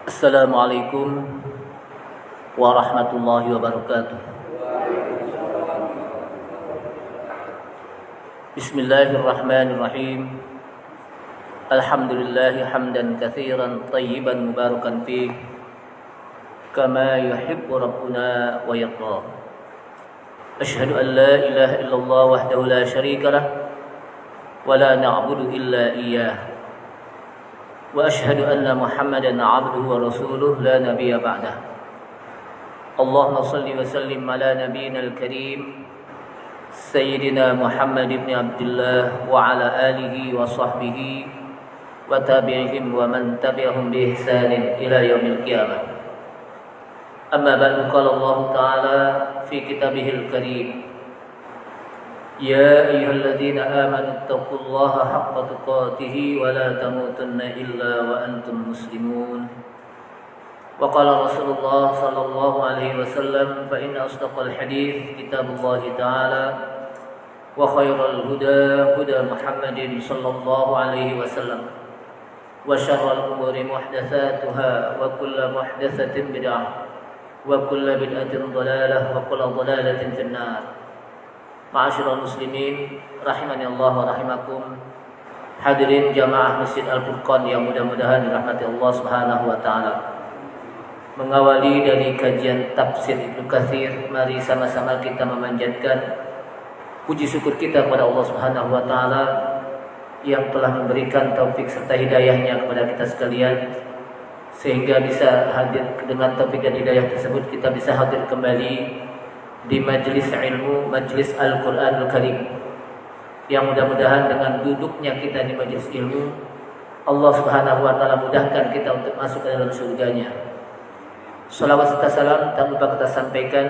Assalamualaikum warahmatullahi wabarakatuh. Bismillahirrahmanirrahim. Alhamdulillahi hamdan katsiran tayyiban mubarakan fih kama yuhibbu rabbuna wa yarda. Asyhadu an la ilaha illallah wahdahu la syarika lah wa la na'budu illa iyyah. وأشهد أن محمدا عبده ورسوله لا نبي بعده. اللهم صل وسلم على نبينا الكريم سيدنا محمد بن عبد الله وعلى آله وصحبه وتابعهم ومن تبعهم بإحسان إلى يوم القيامة. أما بعد قال الله تعالى في كتابه الكريم: يا أيها الذين آمنوا اتقوا الله حق تقاته ولا تموتن إلا وأنتم مسلمون. وقال رسول الله صلى الله عليه وسلم: فإن أصدق الحديث كتاب الله تعالى وخير الهدى هدى محمد صلى الله عليه وسلم وشر الأمور محدثاتها وكل محدثة بدعة وكل بدعة ضلالة وكل ضلالة في النار. Ma'asyiral muslimin rahimani Allah wa rahimakum. Hadirin jamaah Masjid Al-Furqan yang mudah-mudahan dirahmati Allah Subhanahu wa taala. Mengawali dari kajian tafsir Ibnu Katsir, mari sama-sama kita memanjatkan puji syukur kita kepada Allah Subhanahu wa taala yang telah memberikan taufik serta hidayahnya kepada kita sekalian, sehingga bisa hadir dengan taufik dan hidayah tersebut kita bisa hadir kembali di majlis ilmu, majlis Al-Quranul Karim, yang mudah-mudahan dengan duduknya kita di majlis ilmu, Allah Subhanahu wa taala mudahkan kita untuk masuk ke dalam surganya. Salawat serta salam tak lupa kita sampaikan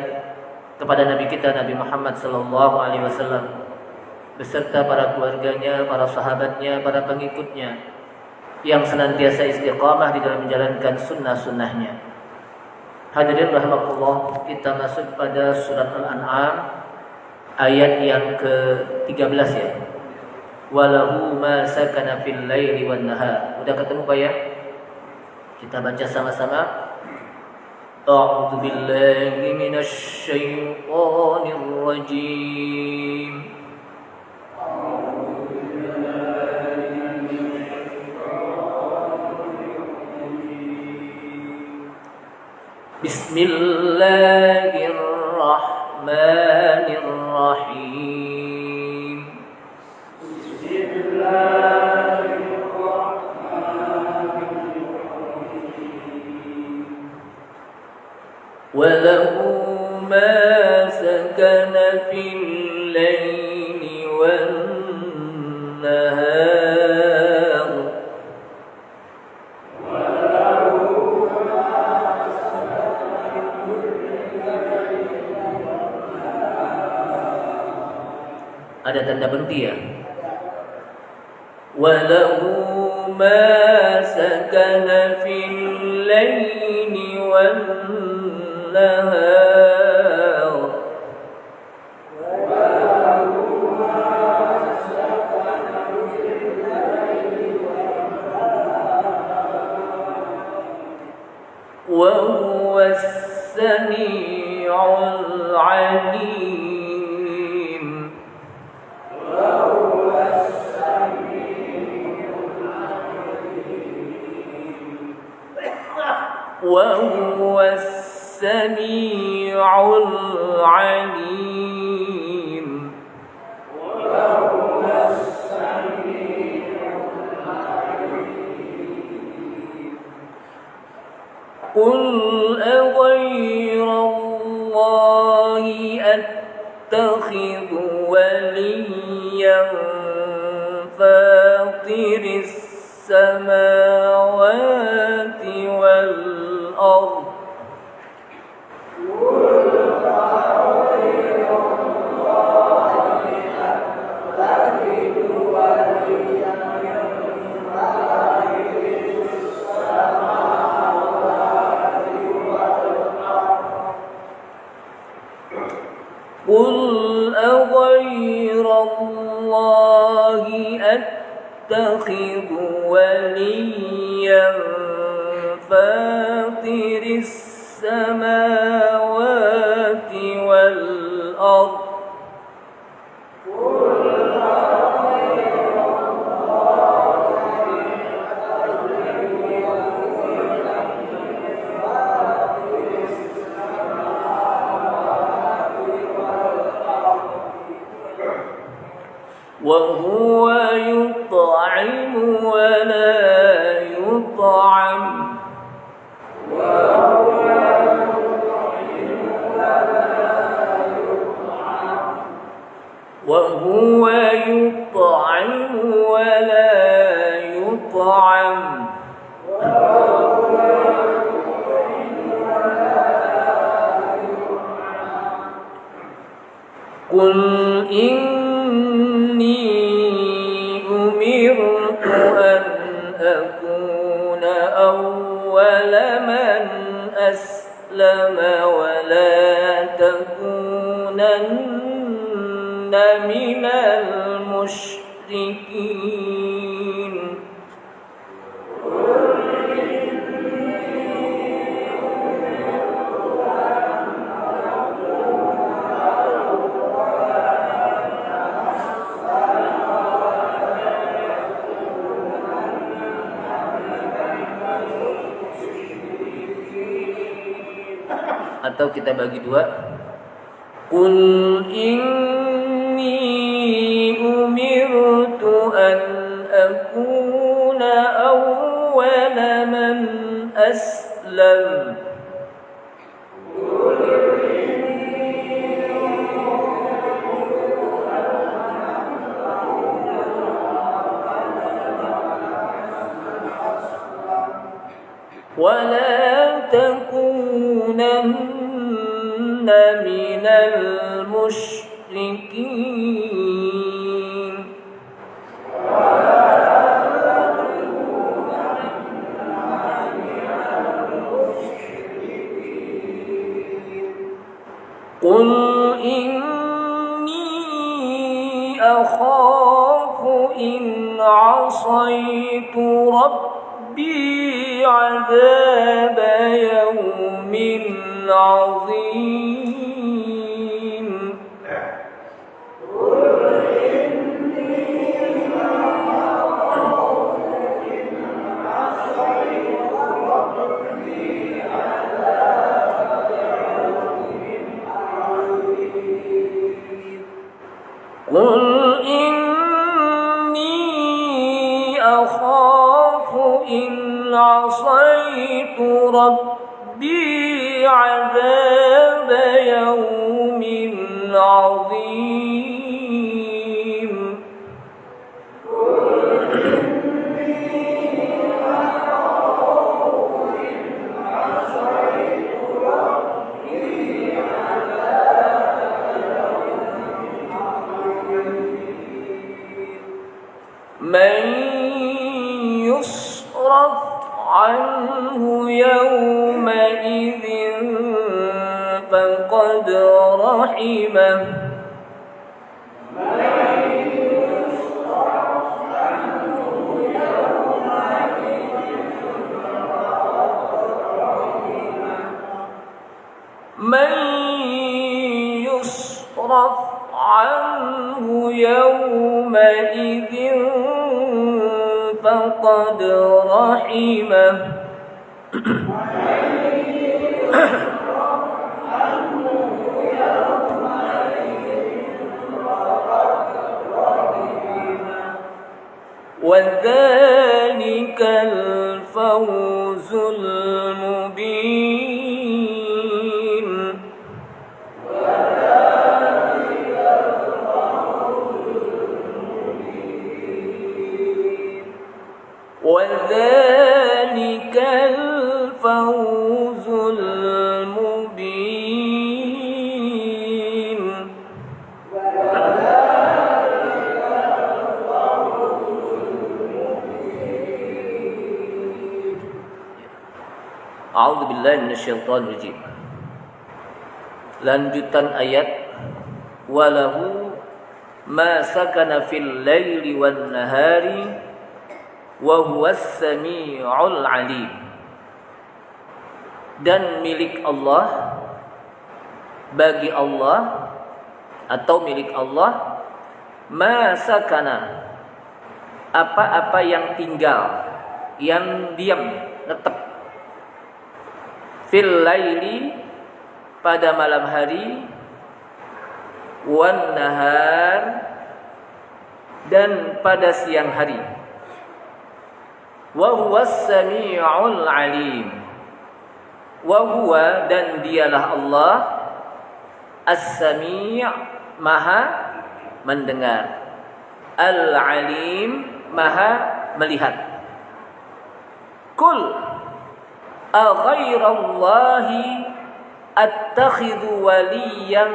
kepada Nabi kita Nabi Muhammad sallallahu alaihi wasallam beserta para keluarganya, para sahabatnya, para pengikutnya yang senantiasa istiqamah di dalam menjalankan sunnah-sunnahnya. Hadirin rahimakumullah, kita masuk pada surat Al-An'am ayat yang ke-13 ya. Walahu ma sakana fil laili wan nahar. Udah ketemu Pak ya? Kita baca sama-sama. A'udzu billahi minasy syaithanir rajim. Bismillahirrahmanirrahim. Walahu ma sakana fil laili wan nahar. Ada tanda berhenti ya. Walahu ma sakana fil laili wan nahar. Wa huwas sami'ul 'alim. وهو السميع العليم. قل أغير الله أتخذ وليا فاطر السماوات والأرض قل أغير الله أتخذ وليا فاطر السماوات والأرض وهو يطعم ولا يطعم وهو يطعم ولا يطعم قل إني أمرت أن أكون أول من أسلم ولا تكونن من المشركين Atau kita bagi dua. Qul inni umirtu an akuna awwala man aslam. ولا تكونن من المشركين قل إني أخاف إن عصيت ربي عذاب يوم عظيم قل إني أخاف إن عصيت ربي عذاب يوم عظيم من يصرف عنه يومئذ فقد رحمه من يصرف عنه يومئذ فقد رحمه وذلك الفوز المبين وذلك الفوز المبين A'udzu billahi minasyaitonir rajim. Lanjutan ayat walahu ma sakana fil laili wan nahari wa huwas samiul alim. dan milik Allah, bagi Allah atau milik Allah, ma sakana, apa-apa yang tinggal, yang diam, tetap, fil laili, pada malam hari, wan nahar, dan pada siang hari. Wa huwas sami'ul alim, wa huwa, dan dialah Allah, as-sami', maha mendengar, al-alim, maha melihat. Qul aghairallahi attakhidhu waliyan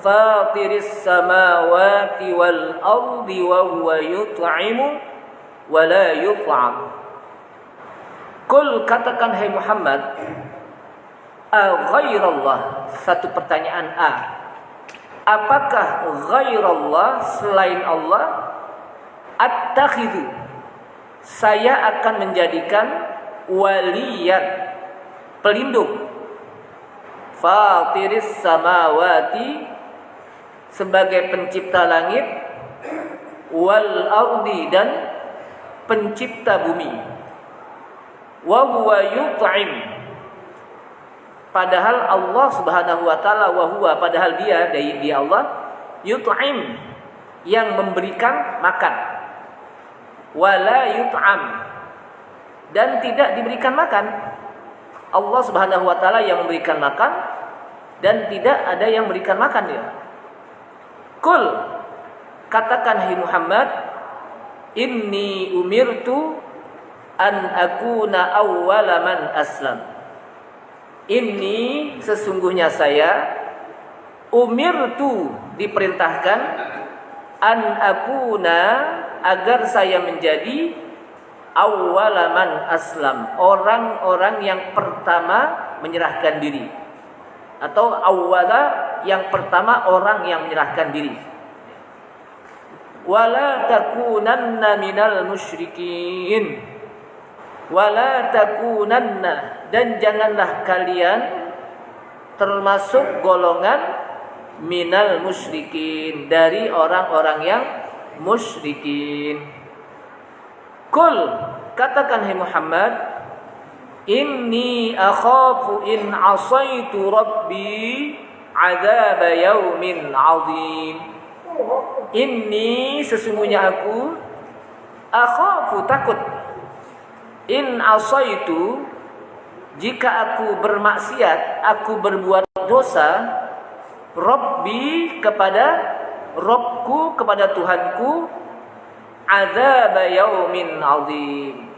fatiris samawati wal ardi wa huwa yut'imu wa la yut'am. Qul, katakan hai Muhammad, aghairallah, satu pertanyaan A, apakah ghairallah, selain Allah, attakhidhu, saya akan menjadikan, waliyan, pelindung, fatiris samawati, sebagai pencipta langit, wal ardi, dan pencipta bumi, wa huwa yut'im, padahal Allah Subhanahu wa taala, wa huwa, padahal dia Allah, yut'im, yang memberikan makan, wala yut'am, dan tidak diberikan makan. Allah Subhanahu wa taala yang memberikan makan dan tidak ada yang memberikan makan dia. Qul, katakan hai Muhammad, inni umirtu an akuna awwala man aslam. Inni, sesungguhnya saya, umirtu, diperintahkan, an akuna, agar saya menjadi, awwala man aslam, orang-orang yang pertama menyerahkan diri, atau awwala, yang pertama orang yang menyerahkan diri. Wala takunanna minal musyrikin, wala takunanna, dan janganlah kalian termasuk golongan minal musyrikin, dari orang-orang yang musyrikin. Qul, katakan hai Muhammad, inni akhafu in asaitu rabbi adzab yaumin azim. Inni, sesungguhnya aku, akhafu, takut, in asaitu, jika aku bermaksiat, aku berbuat dosa, rabbi, kepada Rabbku, kepada Tuhanku, azab yaumin azim,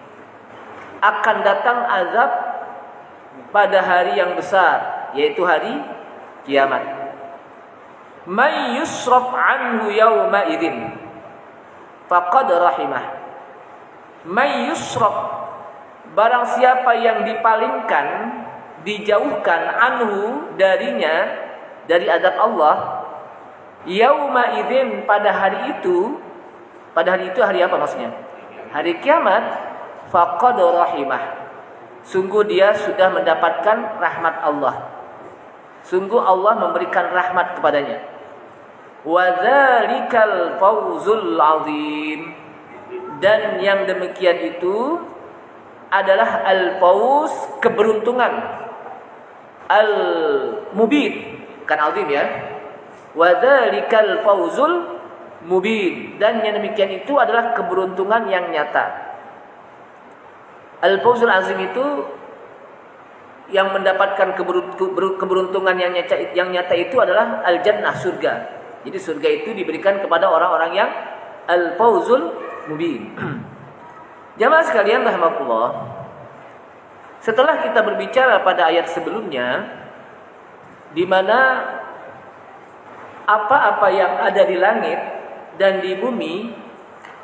akan datang azab pada hari yang besar, yaitu hari kiamat. May yusraf anhu yawma idzin faqad rahimah. May yusraf, barang siapa yang dipalingkan, dijauhkan, anhu, darinya, dari azab Allah, yauma idzin, pada hari itu. Pada hari itu hari apa maksudnya? Hari kiamat. Faqad rahimah, sungguh dia sudah mendapatkan rahmat Allah. Sungguh Allah memberikan rahmat kepadanya. Wa dzalikal fawzul azim, dan yang demikian itu adalah al-fawz, keberuntungan, al-mubin, kan azim ya. Wa dzalikal fawzul mubin, dan yang demikian itu adalah keberuntungan yang nyata. Al-fawzul azim itu yang mendapatkan keberuntungan yang nyata itu adalah al-jannah, surga. Jadi surga itu diberikan kepada orang-orang yang al-fawzul mubin. Jamaah sekalian rahimakumullah, setelah kita berbicara pada ayat sebelumnya, di mana apa-apa yang ada di langit dan di bumi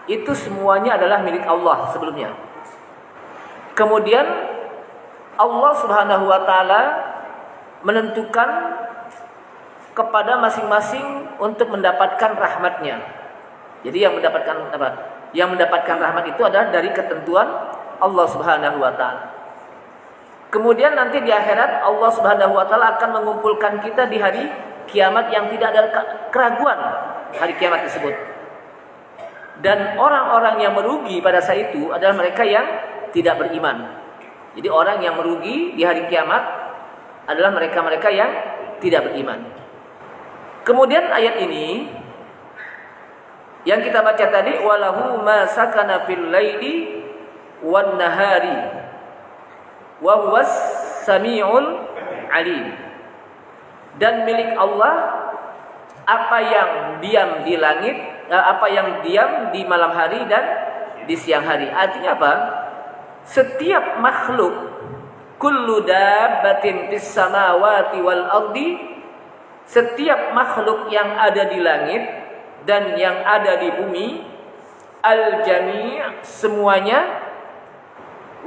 itu semuanya adalah milik Allah sebelumnya. Kemudian Allah Subhanahu wa taala menentukan kepada masing-masing untuk mendapatkan rahmatnya. Jadi yang mendapatkan apa? Yang mendapatkan rahmat itu adalah dari ketentuan Allah Subhanahu wa taala. Kemudian nanti di akhirat Allah Subhanahu wa taala akan mengumpulkan kita di hari kiamat yang tidak ada keraguan hari kiamat tersebut. Dan orang-orang yang merugi pada saat itu adalah mereka yang tidak beriman. Jadi orang yang merugi di hari kiamat adalah mereka-mereka yang tidak beriman. Kemudian ayat ini yang kita baca tadi, walahu ma sakana fil laili wan nahari wa huwas samiul alim. Dan milik Allah apa yang diam di langit, apa yang diam di malam hari dan di siang hari. Artinya apa? Setiap makhluk, kullu dabbatin fis samawati wal ardi, setiap makhluk yang ada di langit dan yang ada di bumi, al-jami' semuanya,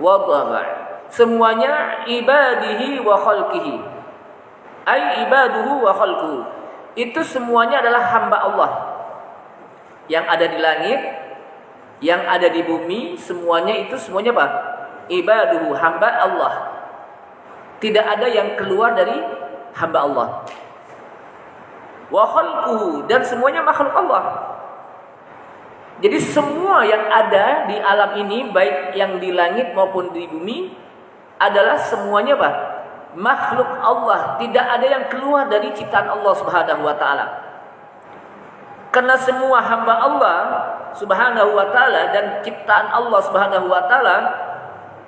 wadhaba semuanya, ibadihi wa khalqihi, ay ibaduhu wa khalquhu, itu semuanya adalah hamba Allah yang ada di langit, yang ada di bumi, semuanya apa? Ibaduhu, hamba Allah. Tidak ada yang keluar dari hamba Allah. Wa khalquhu, dan semuanya makhluk Allah. Jadi semua yang ada di alam ini, baik yang di langit maupun di bumi, adalah semuanya apa? Makhluk Allah. Tidak ada yang keluar dari ciptaan Allah Subhanahu wa taala. Karena semua hamba Allah Subhanahu wa taala dan ciptaan Allah Subhanahu wa taala,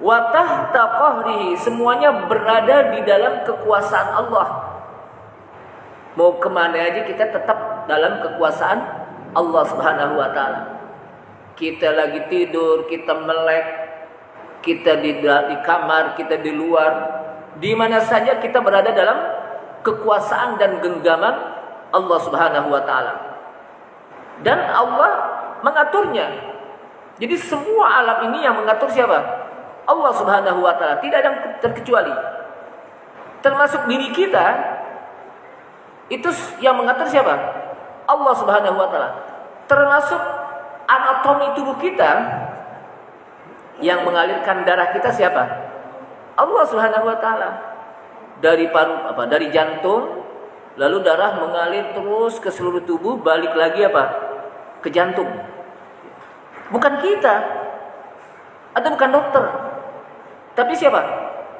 wa tahta qahrihi, semuanya berada di dalam kekuasaan Allah. Mau kemana aja kita tetap dalam kekuasaan Allah Subhanahu wa taala. Kita lagi tidur, kita melek, kita di kamar, kita di luar, di mana saja kita berada dalam kekuasaan dan genggaman Allah Subhanahu wa taala. Dan Allah mengaturnya. Jadi semua alam ini yang mengatur siapa? Allah Subhanahu wa taala, tidak ada yang terkecuali. Termasuk diri kita, itu yang mengatur siapa? Allah Subhanahu wa taala. Termasuk anatomi tubuh kita, yang mengalirkan darah kita siapa? Allah Subhanahu wa taala. Dari dari jantung, lalu darah mengalir terus ke seluruh tubuh, balik lagi ke jantung. Bukan kita, atau bukan dokter, tapi siapa?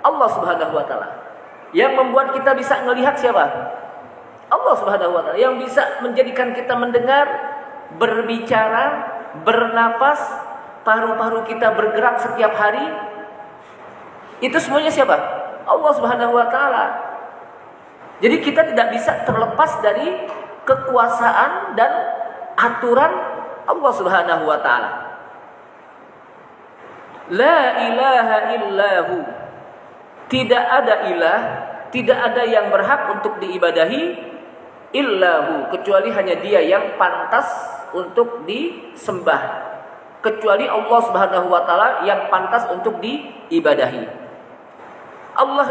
Allah Subhanahu wa taala. Yang membuat kita bisa melihat siapa? Allah Subhanahu wa taala. Yang bisa menjadikan kita mendengar, berbicara, bernapas, paru-paru kita bergerak setiap hari. Itu semuanya siapa? Allah Subhanahu wa taala. Jadi kita tidak bisa terlepas dari kekuasaan dan aturan Allah Subhanahu wa taala. La ilaha illahu. Tidak ada ilah, tidak ada yang berhak untuk diibadahi illahu, kecuali hanya Dia yang pantas untuk disembah. Kecuali Allah Subhanahu wa taala yang pantas untuk diibadahi. Allah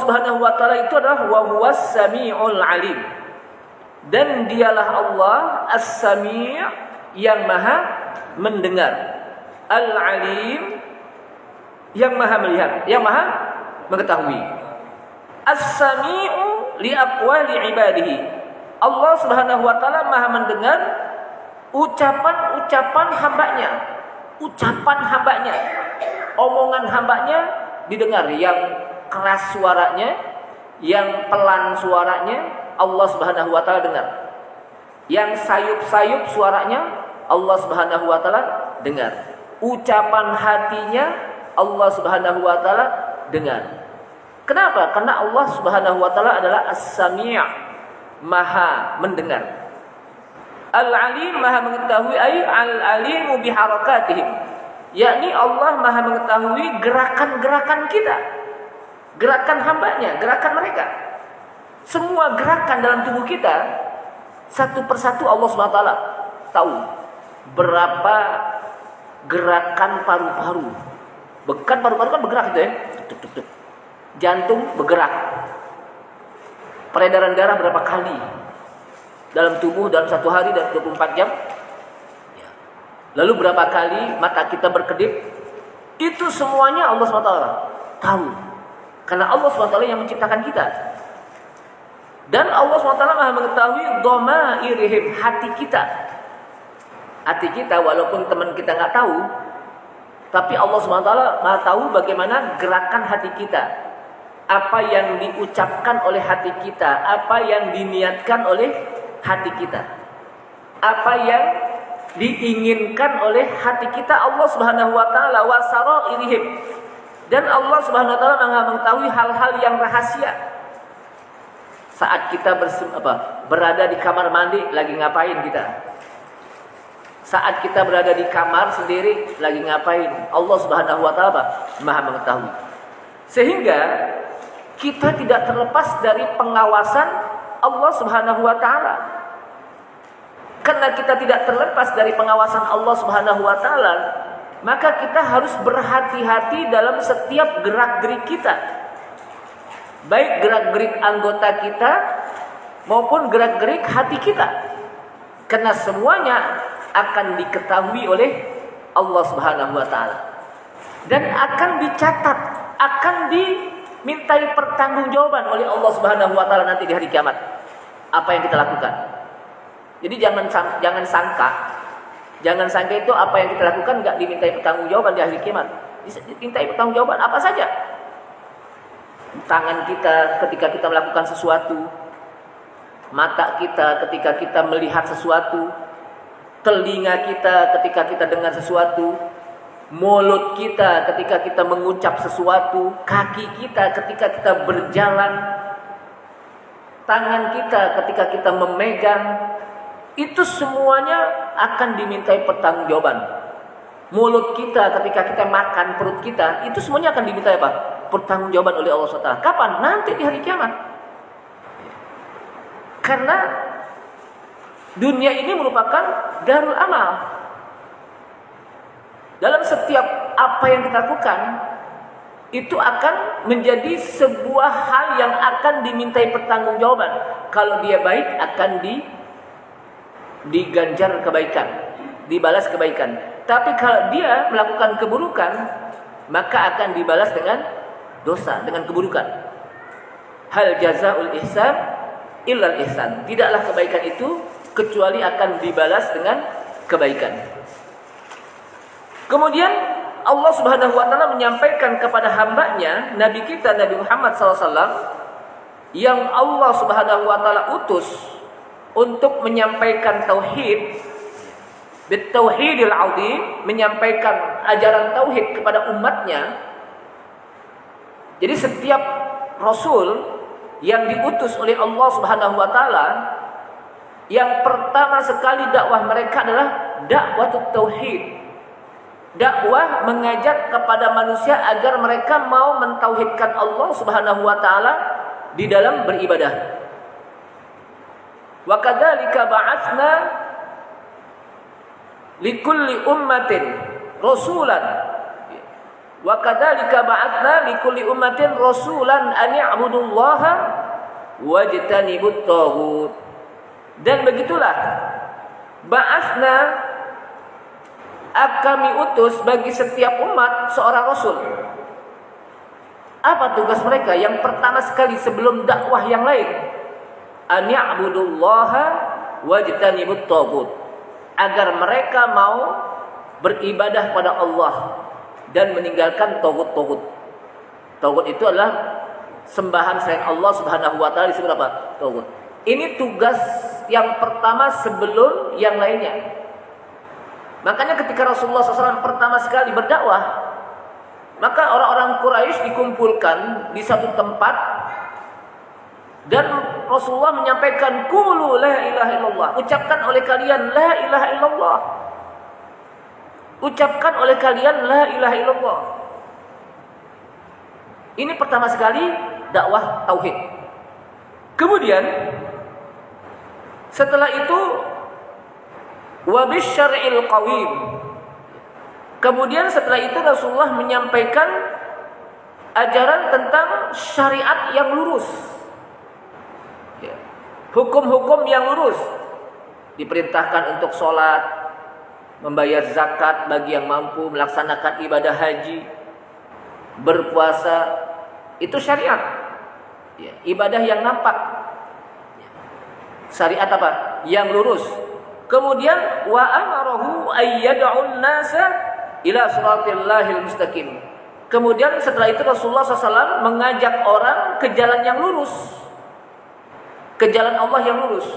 Subhanahu wa taala itu adalah wa huwas samiul alim. Dan dialah Allah as-sami' yang maha mendengar, al-alim yang maha melihat, yang maha mengetahui. As-sami'u li aqwali ibadihi. Allah Subhanahu wa taala maha mendengar ucapan-ucapan hambanya. Ucapan hambanya, omongan hambanya didengar, yang keras suaranya, yang pelan suaranya, Allah Subhanahu wa taala dengar. Yang sayup-sayup suaranya, Allah Subhanahu wa taala dengar. Ucapan hatinya, Allah Subhanahu wa taala dengar. Kenapa? Karena Allah Subhanahu wa taala adalah as-sami', maha mendengar. Al-alim, maha mengetahui, ay al-alimu biharakatihim, yakni Allah maha mengetahui gerakan-gerakan kita, gerakan hambanya, gerakan mereka. Semua gerakan dalam tubuh kita, satu persatu Allah SWT tahu. Berapa gerakan paru-paru. Bukan paru-paru kan bergerak gitu ya. Jantung bergerak. Peredaran darah berapa kali dalam tubuh dalam satu hari dan 24 jam. Lalu berapa kali mata kita berkedip. Itu semuanya Allah SWT tahu. Karena Allah SWT yang menciptakan kita. Dan Allah SWT Maha mengetahui dhamairihim, hati kita. Hati kita walaupun teman kita nggak tahu, tapi Allah SWT Maha tahu bagaimana gerakan hati kita. Apa yang diucapkan oleh hati kita, apa yang diniatkan oleh hati kita. Apa yang diinginkan oleh hati kita, Allah Subhanahu wa taala wa sarairihim. Dan Allah Subhanahu wa taala Maha mengetahui hal-hal yang rahasia. Saat kita berada di kamar mandi, lagi ngapain kita? Saat kita berada di kamar sendiri, lagi ngapain? Allah Subhanahu wa taala Maha mengetahui. Sehingga kita tidak terlepas dari pengawasan Allah Subhanahu wa taala. Karena kita tidak terlepas dari pengawasan Allah Subhanahu wa taala, maka kita harus berhati-hati dalam setiap gerak-gerik kita. Baik gerak-gerik anggota kita maupun gerak-gerik hati kita. Karena semuanya akan diketahui oleh Allah Subhanahu wa taala. Dan akan dicatat, akan dimintai pertanggungjawaban oleh Allah Subhanahu wa taala nanti di hari kiamat. Apa yang kita lakukan. Jadi jangan sangka itu apa yang kita lakukan enggak dimintai pertanggungjawaban di hari kiamat. Dimintai pertanggungjawaban apa saja. Tangan kita ketika kita melakukan sesuatu, mata kita ketika kita melihat sesuatu, telinga kita ketika kita dengar sesuatu, mulut kita ketika kita mengucap sesuatu, kaki kita ketika kita berjalan, tangan kita ketika kita memegang, itu semuanya akan dimintai pertanggungjawaban. Mulut kita ketika kita makan, perut kita, itu semuanya akan dimintai apa? Pertanggungjawaban oleh Allah SWT. Kapan? Nanti di hari kiamat. Karena dunia ini merupakan darul amal. Dalam setiap apa yang kita lakukan, itu akan menjadi sebuah hal yang akan dimintai pertanggungjawaban. Kalau dia baik akan diganjar kebaikan, dibalas kebaikan. Tapi kalau dia melakukan keburukan, maka akan dibalas dengan dosa, dengan keburukan. Hal jazaul ihsan illal ihsan. Tidaklah kebaikan itu kecuali akan dibalas dengan kebaikan. Kemudian Allah Subhanahu wa taala menyampaikan kepada hambanya, Nabi kita Nabi Muhammad SAW, yang Allah Subhanahu wa taala utus untuk menyampaikan tauhid, bitauhidil azim, menyampaikan ajaran tauhid kepada umatnya. Jadi setiap rasul yang diutus oleh Allah Subhanahu wa taala, yang pertama sekali dakwah mereka adalah dakwah tauhid. Dakwah mengajak kepada manusia agar mereka mau mentauhidkan Allah Subhanahu wa taala di dalam beribadah. Wa kadzalika ba'atsna likulli ummatin rasulan. Wa kadzalika ba'atsna likulli ummatin rasulan an ya'budullaha wajtanibut taghut. Dan begitulah ba'atsna, kami utus bagi setiap umat seorang rasul. Apa tugas mereka? Yang pertama sekali sebelum dakwah yang lain, an ya'budullaha wajtanibut taghut, agar mereka mau beribadah pada Allah dan meninggalkan taghut-taghut. Taghut itu adalah sembahan selain Allah Subhanahu wa taala, disebut apa? Taghut. Ini tugas yang pertama sebelum yang lainnya. Makanya ketika Rasulullah SAW pertama sekali berdakwah, maka orang-orang Quraisy dikumpulkan di satu tempat dan Rasulullah menyampaikan, qulu la ilaha illallah, ucapkan oleh kalian la ilaha illallah, ucapkan oleh kalian la ilaha illallah. Ini pertama sekali dakwah tauhid. Kemudian setelah itu wa bisyar'il qawim. Kemudian setelah itu Rasulullah menyampaikan ajaran tentang syariat yang lurus, hukum-hukum yang lurus. Diperintahkan untuk sholat, membayar zakat bagi yang mampu, melaksanakan ibadah haji, berpuasa, Itu syariat. Ya, ibadah yang nampak. Syariat apa? Yang lurus. Kemudian wa amarahu ayyad'un nasa ila siratillahil mustaqim. Kemudian setelah itu Rasulullah SAW mengajak orang ke jalan yang lurus, ke jalan Allah yang lurus.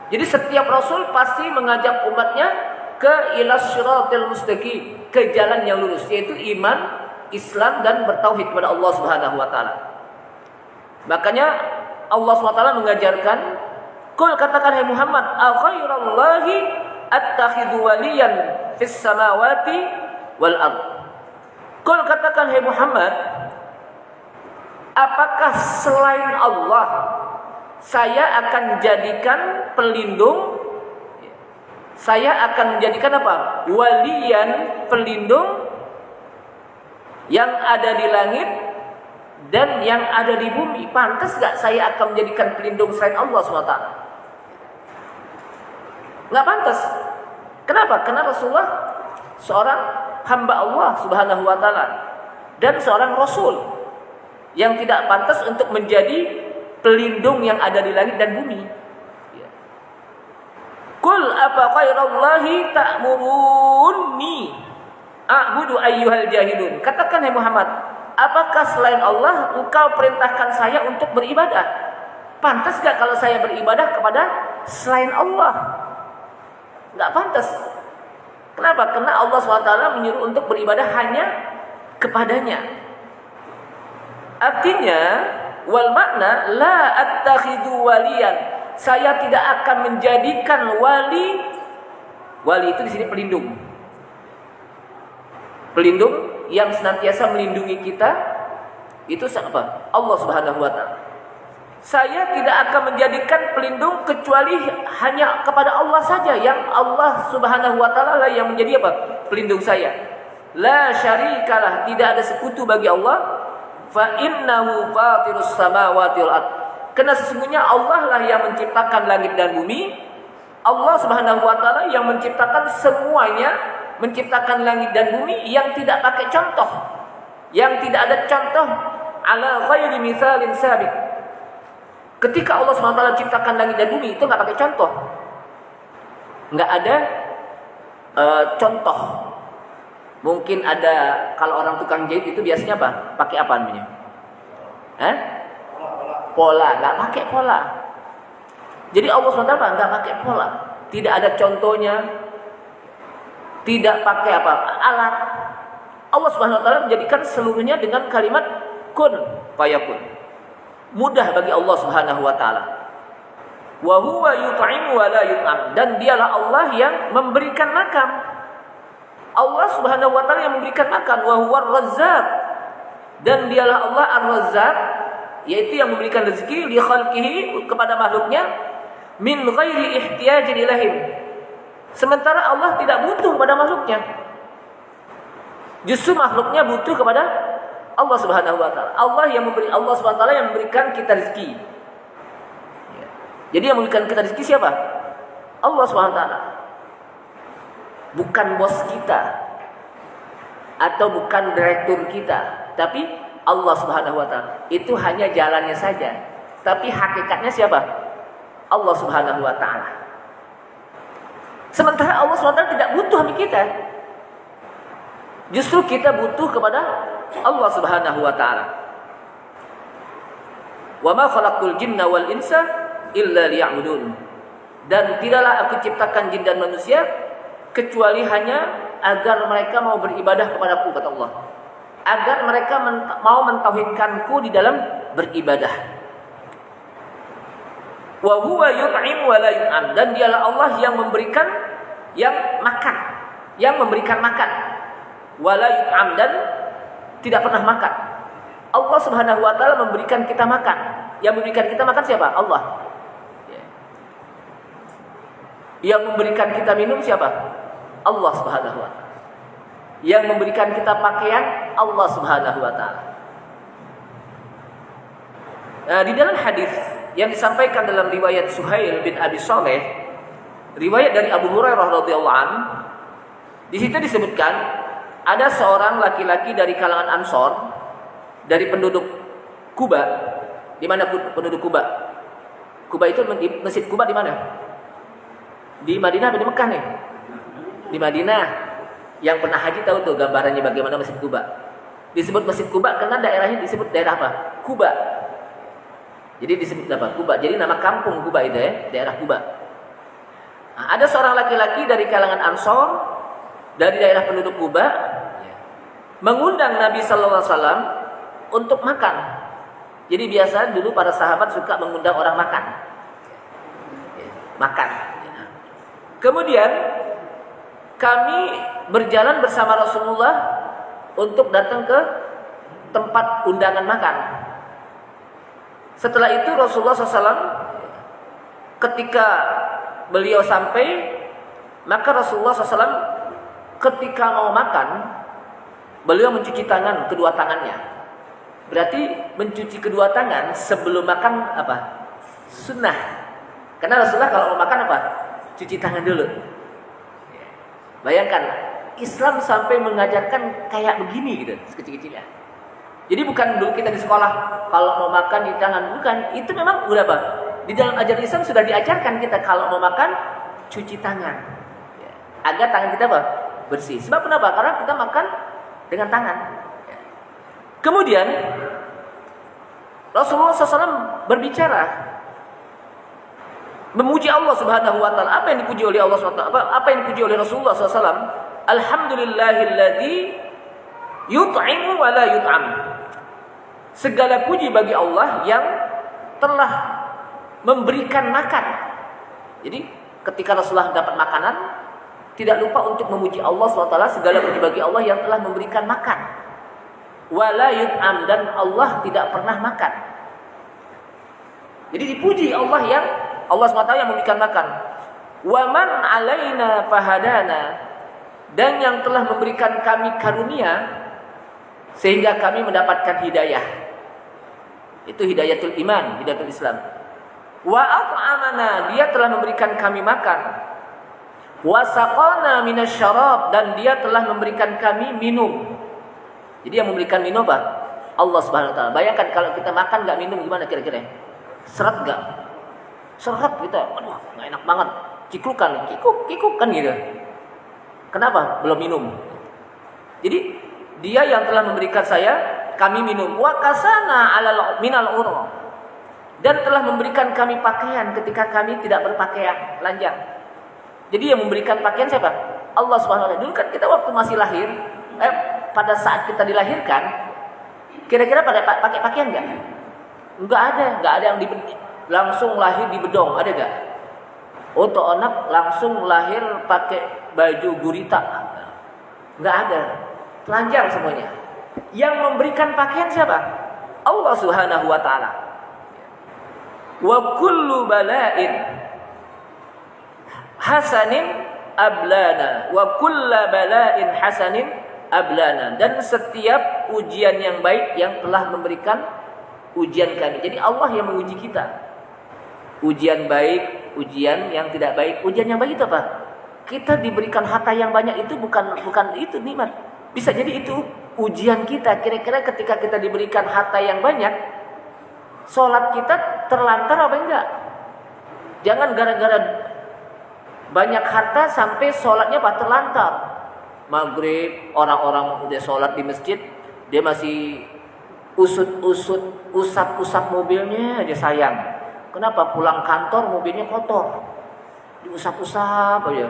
Jadi setiap Rasul pasti mengajak umatnya ke ila siratil mustaqim, ke jalan yang lurus, yaitu iman, Islam dan bertauhid kepada Allah Subhanahu wa taala. Makanya Allah Subhanahu wa taala mengajarkan, "Qul katakan hai Muhammad, aghairallahi attakhidhu waliyan fis samawati wal ard." Qul katakan hai Muhammad, apakah selain Allah saya akan jadikan pelindung? Saya akan menjadikan apa? Waliyan, pelindung yang ada di langit dan yang ada di bumi. Pantas gak saya akan menjadikan pelindung selain Allah SWT? Gak pantas. Kenapa? Karena Rasulullah seorang hamba Allah Subhanahu wa taala dan seorang rasul yang tidak pantas untuk menjadi pelindung yang ada di langit dan bumi. Qul apa khairallahi ta'muruni a'budu ayyuhal jahilun. Katakan hai Muhammad, apakah selain Allah engkau perintahkan saya untuk beribadah? Pantas gak kalau saya beribadah kepada selain Allah? Gak pantas. Kenapa? Karena Allah SWT menyuruh untuk beribadah hanya kepadanya. Artinya, wal makna la attakhidu waliyan. Saya tidak akan menjadikan wali. Wali itu di sini pelindung. Pelindung yang senantiasa melindungi kita itu siapa? Allah Subhanahu wa taala. Saya tidak akan menjadikan pelindung kecuali hanya kepada Allah saja, yang Allah Subhanahu wa taala lah yang menjadi apa? Pelindung saya. La syarikalah, tidak ada sekutu bagi Allah. Fa innahu fatirus samawati wal ard. Karena sesungguhnya Allah lah yang menciptakan langit dan bumi. Allah Subhanahu wa taala yang menciptakan semuanya, menciptakan langit dan bumi yang tidak pakai contoh, yang tidak ada contoh, ala ghairi mithalin sabiq. Ketika Allah SWT ciptakan langit dan bumi itu nggak pakai contoh, nggak ada contoh. Mungkin ada, kalau orang tukang jahit itu biasanya apa? Pakai apa namanya? Pola, nggak pakai pola. Jadi Allah SWT nggak pakai pola, tidak ada contohnya, tidak pakai apa alat. Allah Subhanahu wa taala menjadikan seluruhnya dengan kalimat kun fayakun. Mudah bagi Allah Subhanahu wa taala. Wa huwa yut'imu wa la yut'am, dan dialah Allah yang memberikan makan. Allah Subhanahu wa taala yang memberikan makan. Wa huwa ar-razzaq, dan dialah Allah ar-razzaq, yaitu yang memberikan rezeki li khalqihi, kepada makhluknya, min ghairi ihtiyajin ilahim. Sementara Allah tidak butuh kepada makhluknya. Justru makhluknya butuh kepada Allah Subhanahu wa taala. Allah Subhanahu wa taala yang memberikan kita rezeki. Jadi yang memberikan kita rezeki siapa? Allah Subhanahu wa taala. Bukan bos kita atau bukan direktur kita, tapi Allah Subhanahu wa taala. Itu hanya jalannya saja. Tapi hakikatnya siapa? Allah Subhanahu wa taala. Sementara Allah SWT tidak butuh sama kita. Justru kita butuh kepada Allah Subhanahu wa taala. Wa ma khalaqtul jinna wal insa illa liya'budun. Dan tidaklah aku ciptakan jin dan manusia kecuali hanya agar mereka mau beribadah kepadaku, kata Allah. Agar mereka mau mentauhidkanku di dalam beribadah. Wa huwa yut'im wa la yut'am, dan dialah Allah yang memberikan, yang makan, yang memberikan makan. Wa la yut'am, dan tidak pernah makan. Allah Subhanahu wa taala memberikan kita makan. Yang memberikan kita makan siapa? Allah. Yang memberikan kita minum siapa? Allah Subhanahu wa taala. Yang memberikan kita pakaian, Allah Subhanahu wa taala. Di dalam hadis yang disampaikan dalam riwayat Suhail bin Abi Saleh, riwayat dari Abu Hurairah radhiyallahu anhu, di situ disebutkan ada seorang laki-laki dari kalangan Ansor, dari penduduk Kuba. Di mana penduduk Kuba? Kuba itu, Masjid Kuba di mana? Di Madinah atau di Mekah nih? Di Madinah. Yang pernah haji tahu tuh gambarannya bagaimana Masjid Kuba. Disebut Masjid Kuba karena daerahnya disebut daerah apa? Kuba. Jadi disebut apa? Kuba. Jadi nama kampung Kuba itu ya, daerah Kuba. Nah, ada seorang laki-laki dari kalangan Ansor dari daerah penduduk Kuba mengundang Nabi sallallahu alaihi wasallam untuk makan. Jadi biasa dulu para sahabat suka mengundang orang makan. Makan. Kemudian kami berjalan bersama Rasulullah untuk datang ke tempat undangan makan. Setelah itu Rasulullah SAW ketika beliau sampai, maka Rasulullah SAW ketika mau makan, beliau mencuci tangan kedua tangannya. Berarti mencuci kedua tangan sebelum makan apa? Sunnah. Karena Rasulullah kalau mau makan apa? Cuci tangan dulu. Bayangkan, Islam sampai mengajarkan kayak begini gitu, sekecil-kecilnya. Jadi bukan dulu kita di sekolah kalau mau makan di tangan, bukan. Itu memang udah apa? Di dalam ajaran Islam sudah diajarkan kita kalau mau makan cuci tangan. Agar tangan kita apa? Bersih. Sebab kenapa? Karena kita makan dengan tangan. Kemudian Rasulullah SAW berbicara, memuji Allah Subhanahu Wa Taala. Apa yang dipuji oleh Allah SWT? Apa yang dipuji oleh Rasulullah SAW? Alhamdulillahilladzi yut'imu wa la yut'am. Segala puji bagi Allah yang telah memberikan makan. Jadi ketika Rasulullah dapat makanan, tidak lupa untuk memuji Allah SWT. Segala puji bagi Allah yang telah memberikan makan. Wala yut'am, dan Allah tidak pernah makan. Jadi dipuji Allah yang Allah SWT yang memberikan makan. Wa man alaina fahadana, dan yang telah memberikan kami karunia sehingga kami mendapatkan hidayah. Itu hidayatul iman, hidayatul Islam. Wa at'amana, dia telah memberikan kami makan. Wa saqana minasyarab, dan dia telah memberikan kami minum. Jadi yang memberikan minum apa? Allah Subhanahu Wa Taala. Bayangkan kalau kita makan nggak minum gimana kira-kira? Seret nggak? Seret kita, aduh nggak enak banget. Ciklukan, kikuk kan gitu. Kenapa? Belum minum. Jadi dia yang telah memberikan saya, kami minum. Wa kasana alal minal ura, dan telah memberikan kami pakaian ketika kami tidak berpakaian, telanjang. Jadi yang memberikan pakaian siapa? Allah Subhanahu Wa Taala. Dulu kan kita waktu masih lahir, pada saat kita dilahirkan, kira-kira pada pakai pakaian nggak? Nggak ada yang langsung lahir di bedong, ada nggak? Untuk anak langsung lahir pakai baju gurita, nggak ada, telanjang semuanya. Yang memberikan pakaian siapa? Allah Subhanahu Wa Taala. Wa kullu bala'in hasanin ablana, wa kullu bala'in hasanin ablana, dan setiap ujian yang baik yang telah memberikan ujian kami. Jadi Allah yang menguji kita. Ujian baik, ujian yang tidak baik. Ujian yang baik itu apa? Kita diberikan harta yang banyak itu bukan itu nikmat. Bisa jadi itu ujian kita. Kira-kira ketika kita diberikan harta yang banyak, sholat kita terlantar apa enggak? Jangan gara-gara banyak harta sampai sholatnya apa? Terlantar. Maghrib, orang-orang udah sholat di masjid, dia masih usap mobilnya aja sayang. Kenapa? Pulang kantor mobilnya kotor, diusap-usap aja.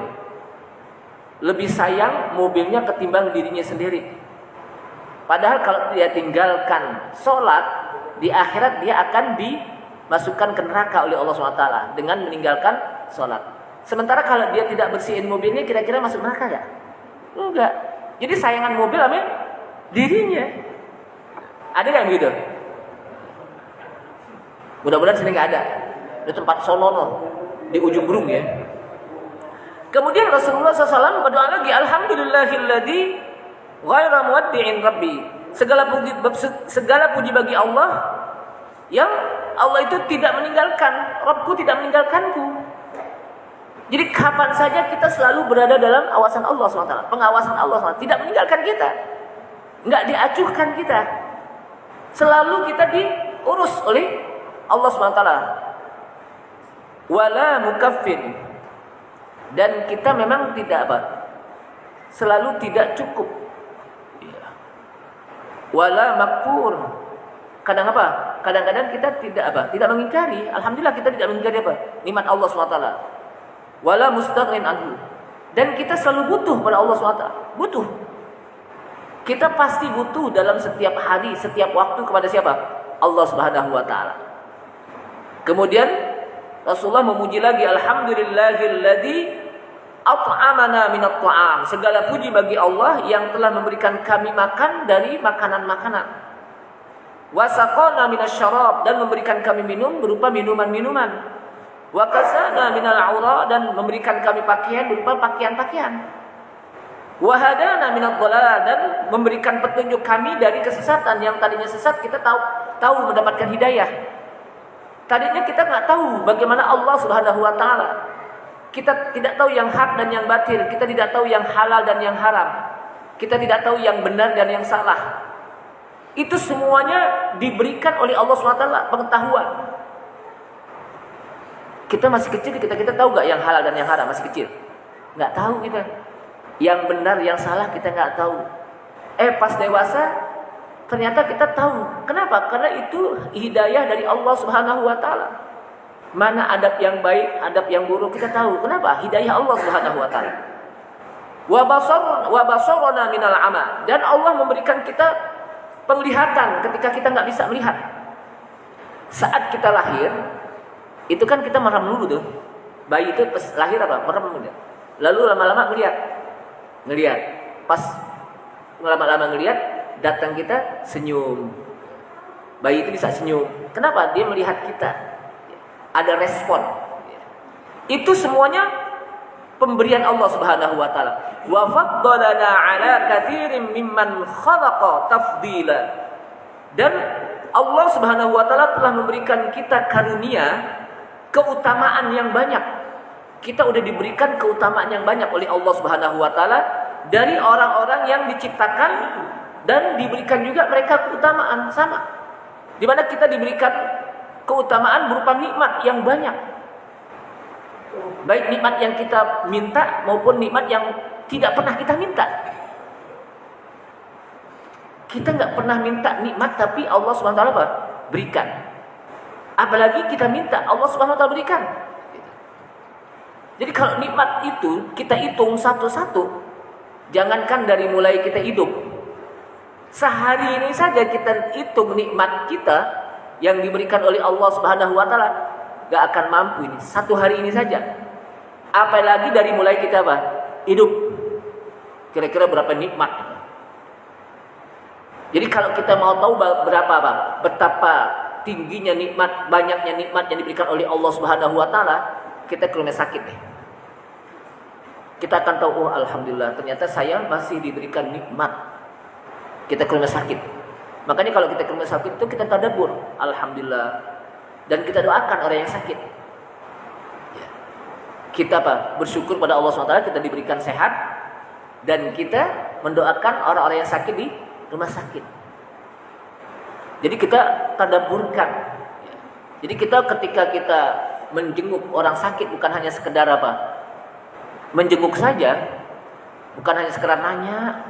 Lebih sayang mobilnya ketimbang dirinya sendiri. Padahal kalau dia tinggalkan sholat, di akhirat dia akan dimasukkan ke neraka oleh Allah SWT dengan meninggalkan sholat. Sementara kalau dia tidak bersihin mobilnya, kira-kira masuk neraka gak? Enggak. Jadi sayangan mobil apa? Dirinya. Ada nggak begitu? Mudah-mudahan sini nggak ada. Di tempat sonono, di ujung Berung ya. Kemudian Rasulullah SAW berdoa lagi, Alhamdulillahilladzi ghaira muwaddi'in rabbi. Segala puji bagi Allah yang Allah itu tidak meninggalkan, Rabbku tidak meninggalkanku. Jadi kapan saja kita selalu berada dalam awasan Allah SWT, pengawasan Allah SWT, tidak meninggalkan kita, nggak diacuhkan kita. Selalu kita diurus oleh Allah SWT. Wala mukaffin. Dan kita memang tidak apa? Selalu tidak cukup. Wala makfur. Kadang apa? Kadang-kadang kita tidak apa? Tidak mengingkari. Alhamdulillah kita tidak mengingkari apa? Nikmat Allah SWT. Wala mustaghnin anhu. Dan kita selalu butuh pada Allah SWT. Butuh. Kita pasti butuh dalam setiap hari, setiap waktu kepada siapa? Allah Subhanahu wa taala. Kemudian Rasulullah memuji lagi, alhamdulillahilladzi at'amana minat ta'am. Segala puji bagi Allah yang telah memberikan kami makan dari makanan-makanan. Wa saqana minasyarab, dan memberikan kami minum berupa minuman-minuman. Wa kasana minal aura, dan memberikan kami pakaian berupa pakaian-pakaian. Wa hadana minadh dhalal, dan memberikan petunjuk kami dari kesesatan. Yang tadinya sesat kita tahu mendapatkan hidayah. Tadinya kita nggak tahu bagaimana Allah Subhanahu wa taala. Kita tidak tahu yang hak dan yang batil, kita tidak tahu yang halal dan yang haram. Kita tidak tahu yang benar dan yang salah. Itu semuanya diberikan oleh Allah Subhanahu wa taala pengetahuan. Kita masih kecil, kita tahu nggak yang halal dan yang haram? Masih kecil, nggak tahu kita. Yang benar, yang salah kita nggak tahu. Pas dewasa ternyata kita tahu. Kenapa? Karena itu hidayah dari Allah Subhanahu wa taala. Mana adab yang baik, adab yang buruk kita tahu. Kenapa? Hidayah Allah Subhanahu wa taala. Wa basarna minal ama, dan Allah memberikan kita penglihatan ketika kita nggak bisa melihat. Saat kita lahir, itu kan kita merem dulu tuh. Bayi itu pas lahir apa? Merem gitu. Lalu lama-lama ngelihat, pas lama-lama ngelihat, datang kita senyum. Bayi itu bisa senyum. Kenapa? Dia melihat kita, ada respon. Itu semuanya pemberian Allah Subhanahu wa taala. Wa faddalana ala katsirin mimman khalaqa tafdila. Dan Allah Subhanahu wa taala telah memberikan kita karunia, keutamaan yang banyak. Kita udah diberikan keutamaan yang banyak oleh Allah Subhanahu wa taala dari orang-orang yang diciptakan, dan diberikan juga mereka keutamaan sama. Di mana kita diberikan keutamaan berupa nikmat yang banyak. Baik nikmat yang kita minta maupun nikmat yang tidak pernah kita minta. Kita nggak pernah minta nikmat, tapi Allah Subhanahu wa taala berikan. Apalagi kita minta, Allah Subhanahu wa taala berikan. Jadi kalau nikmat itu kita hitung satu-satu, jangankan dari mulai kita hidup, sehari ini saja kita hitung nikmat kita yang diberikan oleh Allah Subhanahu wa taala, gak akan mampu ini. Satu hari ini saja. Apalagi dari mulai kita hidup. Kira-kira berapa nikmat. Jadi kalau kita mau tahu betapa tingginya nikmat, banyaknya nikmat yang diberikan oleh Allah Subhanahu wa taala, kita ke rumah sakit deh. Kita akan tahu, oh alhamdulillah, ternyata saya masih diberikan nikmat. Kita ke rumah sakit. Makanya kalau kita ke rumah sakit itu kita tadabbur, alhamdulillah, dan kita doakan orang yang sakit. Kita bersyukur pada Allah SWT kita diberikan sehat, dan kita mendoakan orang-orang yang sakit di rumah sakit. Jadi kita tadabburkan. Jadi kita ketika kita menjenguk orang sakit bukan hanya sekedar menjenguk saja, bukan hanya sekedar nanya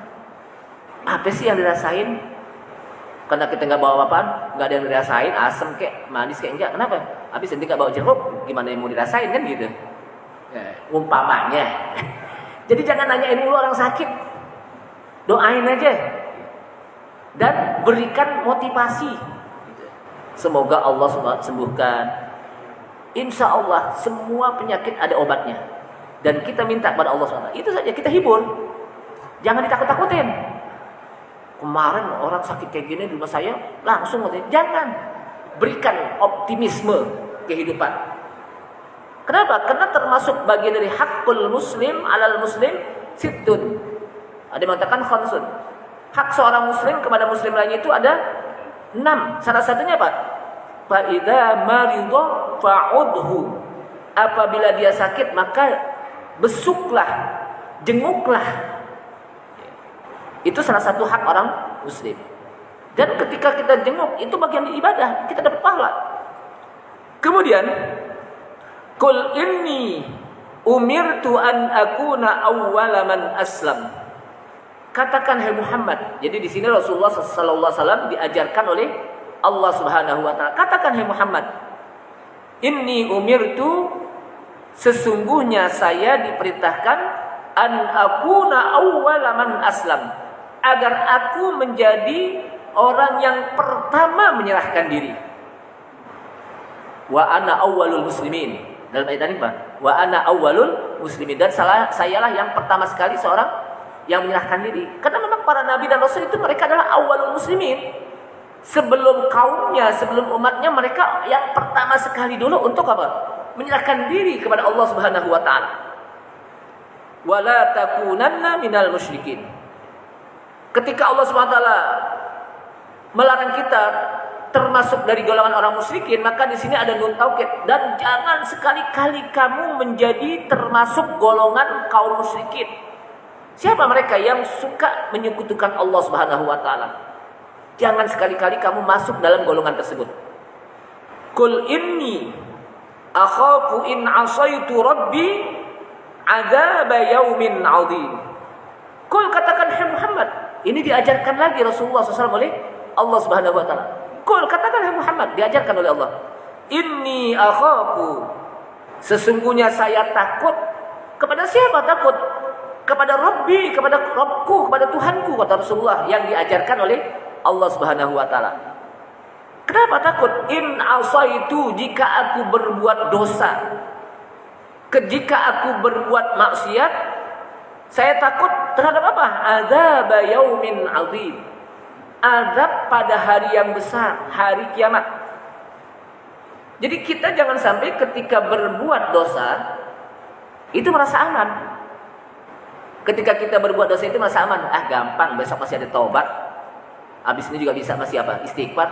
apa sih yang dirasain, karena kita nggak bawa apa-apaan, nggak ada yang dirasain, asam kek, manis kek, enggak. Kenapa? Habis nanti nggak bawa jeruk, gimana yang mau dirasain kan gitu? Umpamanya. Jadi jangan nanyain dulu orang sakit, doain aja dan berikan motivasi. Semoga Allah sembuhkan. Insya Allah semua penyakit ada obatnya. Dan kita minta pada Allah SWT. Itu saja, kita hibur. Jangan ditakut-takutin. Kemarin orang sakit kayak gini di rumah saya, langsung jangan. Berikan optimisme kehidupan. Kenapa? Karena termasuk bagian dari hakul muslim alal muslim sittun. Ada yang mengatakan khamsun. Hak seorang muslim kepada muslim lainnya itu ada 6. Salah satunya apa? Fa idza maridha fa'udhu. Apabila dia sakit maka besuklah, jenguklah. Itu salah satu hak orang muslim. Dan ketika kita jenguk, itu bagian ibadah, kita dapat pahala. Kemudian, Qul inni umirtu an akuna awwala man aslam. Katakan hai Muhammad. Jadi di sini Rasulullah sallallahu alaihi wasallam diajarkan oleh Allah Subhanahu wa taala. Katakan hai Muhammad, inni umirtu, sesungguhnya saya diperintahkan an akuna awwala man aslam, agar aku menjadi orang yang pertama menyerahkan diri. Wa ana awwalul muslimin. Dalam ayat ini Pak, wa ana awwalul muslimin, dan sayalah yang pertama sekali seorang yang menyerahkan diri. Karena memang para nabi dan rasul itu mereka adalah awwalul muslimin. Sebelum kaumnya, sebelum umatnya, mereka yang pertama sekali dulu untuk apa? Menyerahkan diri kepada Allah Subhanahu wa taala. Wala takunanna minal musyrikin. Ketika Allah Subhanahu wa taala melarang kita termasuk dari golongan orang musyrikin, maka di sini ada nun taukid, dan jangan sekali-kali kamu menjadi termasuk golongan kaum musyrikin. Siapa mereka yang suka menyekutukan Allah Subhanahu wa taala? Jangan sekali-kali kamu masuk dalam golongan tersebut. Qul inni akhafu in asaitu rabbi adzab yaumin 'adzim. Qul, katakan hai Muhammad. Ini diajarkan lagi Rasulullah SAW oleh Allah Subhanahu wa taala. Qul, katakan hai Muhammad, diajarkan oleh Allah. Inni akhafu, sesungguhnya saya takut. Kepada siapa takut? Kepada Rabbi, kepada Rabbku, kepada Tuhanku, kata Rasulullah, yang diajarkan oleh Allah Subhanahu wa taala. Kenapa takut? In asaitu, jika aku berbuat dosa, jika aku berbuat maksiat, saya takut terhadap apa? Adzab yaumin 'adzim. Azab pada hari yang besar, hari kiamat. Jadi kita jangan sampai ketika berbuat dosa itu merasa aman. Ketika kita berbuat dosa itu merasa aman, gampang, besok masih ada taubat. Habis ini juga bisa masih apa? Istighfar.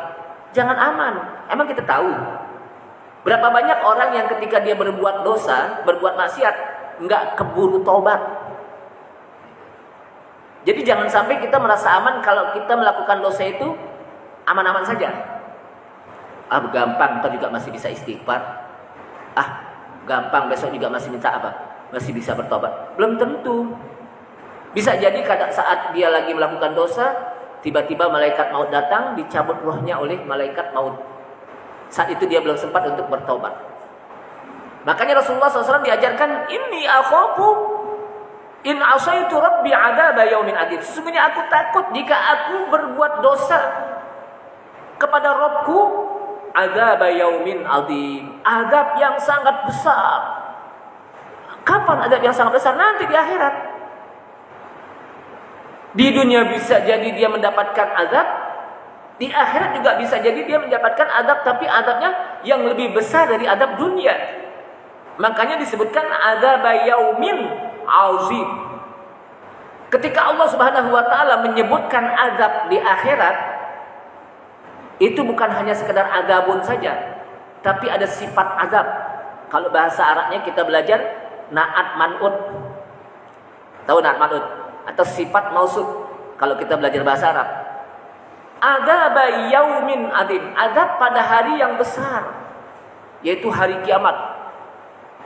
Jangan aman. Emang kita tahu berapa banyak orang yang ketika dia berbuat dosa, berbuat maksiat, enggak keburu taubat. Jadi jangan sampai kita merasa aman kalau kita melakukan dosa itu aman-aman saja. Gampang, ntar juga masih bisa istighfar. Gampang, besok juga masih minta apa? Masih bisa bertobat. Belum tentu. Bisa jadi saat dia lagi melakukan dosa, tiba-tiba malaikat maut datang, dicabut rohnya oleh malaikat maut. Saat itu dia belum sempat untuk bertobat. Makanya Rasulullah SAW diajarkan, inni akhafu in asaitu rabbi adzab yaumin adzim. Sesungguhnya aku takut jika aku berbuat dosa kepada Rabbku, adzab yaumin adzim, azab yang sangat besar. Kapan azab yang sangat besar? Nanti di akhirat. Di dunia bisa jadi dia mendapatkan azab, di akhirat juga bisa jadi dia mendapatkan azab, tapi azabnya yang lebih besar dari azab dunia. Makanya disebutkan adzab yaumin azim. Ketika Allah Subhanahu wa taala menyebutkan azab di akhirat, itu bukan hanya sekedar azabun saja, tapi ada sifat azab. Kalau bahasa Arabnya kita belajar na'at man'ud. Tahu na'at man'ud? Atau sifat mausuf kalau kita belajar bahasa Arab. Adzab yaumin adzim, azab pada hari yang besar, yaitu hari kiamat.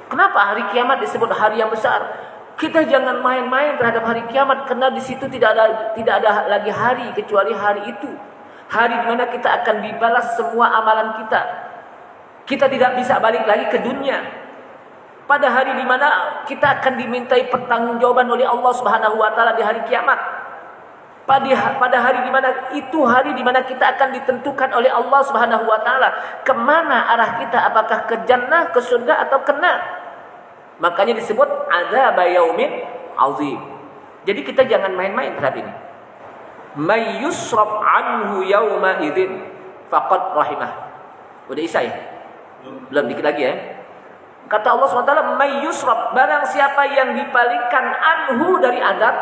Kenapa hari kiamat disebut hari yang besar? Kita jangan main-main terhadap hari kiamat, karena di situ tidak ada lagi hari kecuali hari itu. Hari di mana kita akan dibalas semua amalan kita. Kita tidak bisa balik lagi ke dunia. Pada hari di mana kita akan dimintai pertanggungjawaban oleh Allah Subhanahu wa taala di hari kiamat. Pada hari di mana itu hari di mana kita akan ditentukan oleh Allah Subhanahu wa taala kemana arah kita, apakah ke jannah, ke surga, atau ke nar. Makanya disebut adzab yaumin azim. Jadi kita jangan main-main terhadap ini. May yusraf anhu yauma idzin faqad rahimah. Udah Isa ya? Belum, dikit lagi ya. Kata Allah SWT, may yusraf, barang siapa yang dipalingkan anhu dari azab.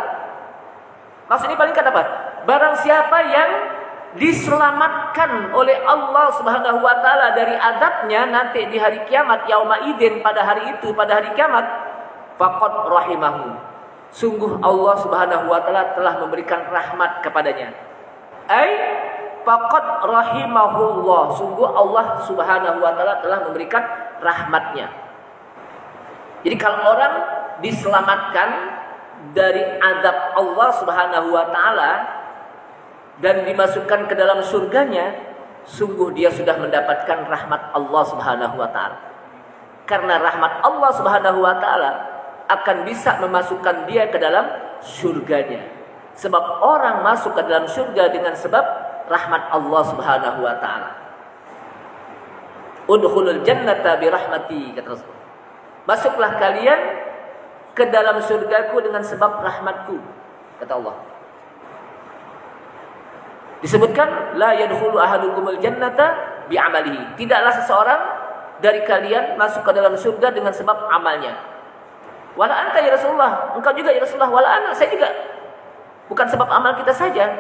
Maksudnya dipalingkan apa? Barang siapa yang diselamatkan oleh Allah Subhanahu wa taala dari azabnya nanti di hari kiamat, yauma idzin, pada hari itu, pada hari kiamat, faqad rahimahu. Sungguh Allah Subhanahu wa taala telah memberikan rahmat kepadanya. faqad rahimahullah, sungguh Allah Subhanahu wa taala telah memberikan rahmatnya. Jadi kalau orang diselamatkan dari azab Allah Subhanahu wa taala dan dimasukkan ke dalam surganya, sungguh dia sudah mendapatkan rahmat Allah Subhanahu wa taala. Karena rahmat Allah Subhanahu wa taala akan bisa memasukkan dia ke dalam surganya. Sebab orang masuk ke dalam surga dengan sebab rahmat Allah Subhanahu wa taala. Udkhulul jannata bi rahmati, kata Rasul. Masuklah kalian ke dalam surgaku dengan sebab rahmatku, kata Allah. Disebutkan la yadkhulu ahadukumul jannata bi amalihi. Tidaklah seseorang dari kalian masuk ke dalam surga dengan sebab amalnya. Wala anta ya Rasulullah, engkau juga ya Rasulullah, wala ana, saya juga. Bukan sebab amal kita saja,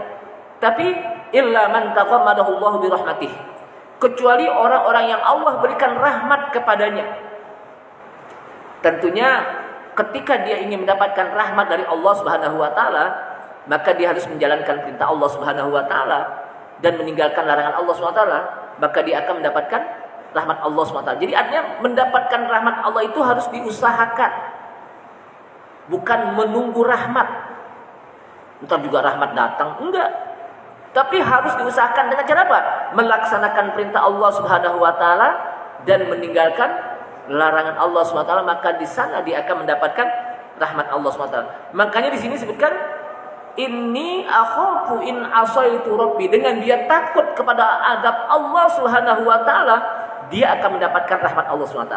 tapi illa man taqammadahu Allah bi rahmatih. Kecuali orang-orang yang Allah berikan rahmat kepadanya. Tentunya ketika dia ingin mendapatkan rahmat dari Allah Subhanahu wa taala, maka dia harus menjalankan perintah Allah Subhanahu wa taala dan meninggalkan larangan Allah Subhanahu wa taala, maka dia akan mendapatkan rahmat Allah Subhanahu wa taala. Jadi artinya mendapatkan rahmat Allah itu harus diusahakan. Bukan menunggu rahmat. Entar juga rahmat datang, enggak. Tapi harus diusahakan dengan cara apa? Melaksanakan perintah Allah Subhanahu wa taala dan meninggalkan larangan Allah SWT, maka di sana dia akan mendapatkan rahmat Allah SWT. Makanya di sini disebutkan inni akhafu in asaitu rabbi, dengan dia takut kepada azab Allah Subhanahu wa taala, dia akan mendapatkan rahmat Allah SWT.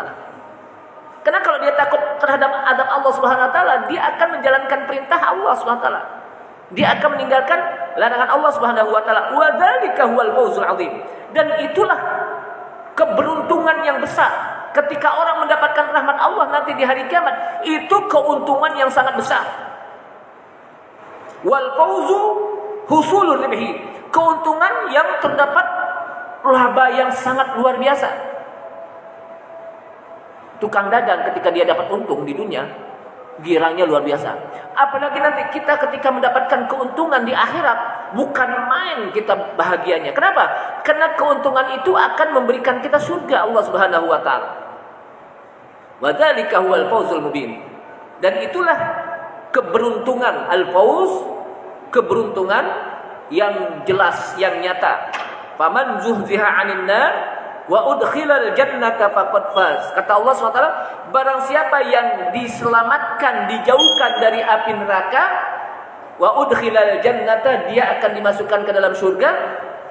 Karena kalau dia takut terhadap azab Allah Subhanahu wa taala, dia akan menjalankan perintah Allah SWT. Dia akan meninggalkan larangan Allah Subhanahu wa taala. Wa dzalika huwal fawzul azim. Dan itulah keberuntungan yang besar. Ketika orang mendapatkan rahmat Allah nanti di hari kiamat, itu keuntungan yang sangat besar. Wal fauzu husulur ribhi, keuntungan yang terdapat laba yang sangat luar biasa. Tukang dagang ketika dia dapat untung di dunia, girangnya luar biasa. Apalagi nanti kita ketika mendapatkan keuntungan di akhirat, bukan main kita bahagianya. Kenapa? Karena keuntungan itu akan memberikan kita surga Allah Subhanahu wa taala. Wa dzalika huwal fawzul mubin. Dan itulah keberuntungan al-fawz, keberuntungan yang jelas, yang nyata. Faman zuhziha 'anil nar wa udkhilal jannata faqad faz. Kata Allah SWT, barang siapa yang diselamatkan, dijauhkan dari api neraka, wa udkhilal jannata, dia akan dimasukkan ke dalam surga,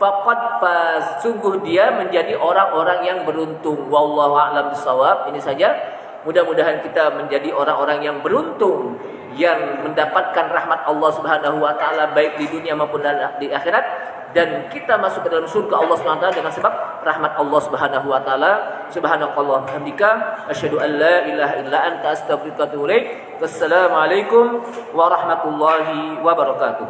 faqad faz, sungguh dia menjadi orang-orang yang beruntung. Wallahu a'lam bishawab. Ini saja, mudah-mudahan kita menjadi orang-orang yang beruntung, yang mendapatkan rahmat Allah Subhanahu wa taala baik di dunia maupun di akhirat, dan kita masuk ke dalam surga Allah Subhanahu wa taala dengan sebab rahmat Allah Subhanahu wa taala. Subhanakallah hamdika asyhadu an la ilaha illa anta astaghfiruka wa atubu ilaik. Wassalamualaikum warahmatullahi wabarakatuh.